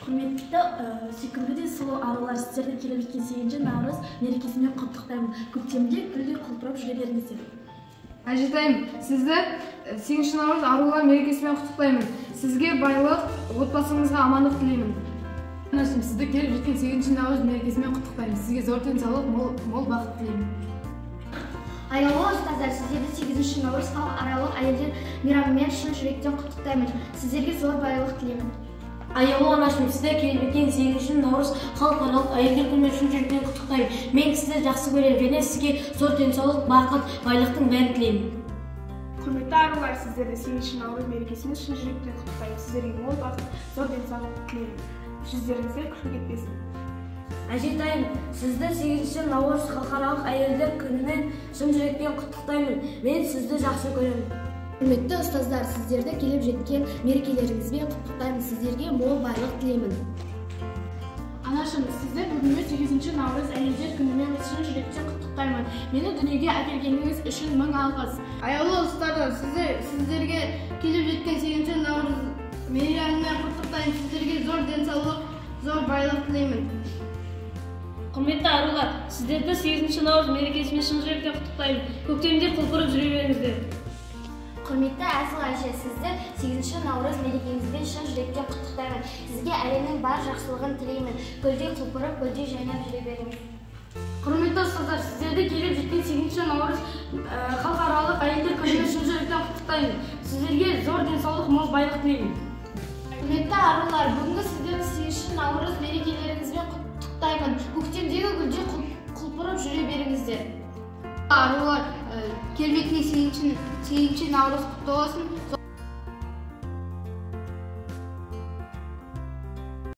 Құрметті сүйкімді сұлу арулар, сіздерді келіп жеткен 8 наурыз мерекесімен құттықтаймын. Көктемде гүлдей құлпырып жүре беріңіздер. Әжетайым, сізді 8 наурыз арулар мерекесімен құттықтаймын. Сізге байлық, отбасыңызға амандық тілеймін. Анашым, сізді келіп жеткен 8 наурыз мерекесімен құттықтаймын. Сізге зор денсаулық, мол бақыт тілеймін. Аяулы ұстаздар, сіздерді 8 наурыз халықаралық әйелдер мейрамымен шын жүректен құттықтаймын. Сіздерге зор байлық тілеймін. Аяулы анашым, сізді келіп жеткен 8 наурыз халықаралық әйелдер күнімен шын жүректен құттықтаймын. Мен сізді жақсы көремін және сізге зор денсаулық, бақыт, байлықтың бәрін тілеймін. Құрметті арулар, сіздерді 8 наурыз мерекесімен шын жүректен құттықтаймын. Сіздерге мол бақыт, зор денсаулық тілеймін. Жүздеріңізге күші кетпесін. Әжетайым, сізді 8 наурыз халықаралық әйелдер күнімен шын жүректен құттықтаймын. Мен сізді жақсы көремін. Құрметті ұстаздар, сіздерді келіп жеткен мерекелеріңізбен құттықтаймын. Сіздерге мол байлық тілеймін. Анашым, сізді бүгінгі 8 наурыз әйелдер күнімен шын жүректен құттықтаймын. Мені дүниеге әкелгеніңіз үшін мың алғыс. Аяулы ұстаздар, сіздерге келіп жеткен 8 наурыз мейрамымен құттықтаймын. Сіздерге зор денсаулық, зор байлық тілеймін. Құрметті арулар, сіздерді 8 наурыз мерекесімен шын жүректен құттықтаймын. Көктемде құлпырып жүре беріңіздер. Құрметті Әзіл Айша, сізді 8 наурыз мерекеңізбен шын жүректен құттықтаймын. Сізге әлемнің бар жақсылығын тілеймін. Гүлдей құлпырып, гүлдей жайнап жүре беріңіз. Құрметті ұстаздар, сіздерді келіп жеткен 8 наурыз халықаралық әйелдер күнімен шын жүректен құттықтаймын. Сіздерге зор денсаулық, мол байлық тілеймін. Құрметті арулар, бүгінгі сіздерді 8 наурыз мерекелеріңізбен құттықтаймын. Көктемдегі гүлдей құлпырып жүре беріңіздер. Арулар, келіп жеткен 8 наурыз құтты болсын.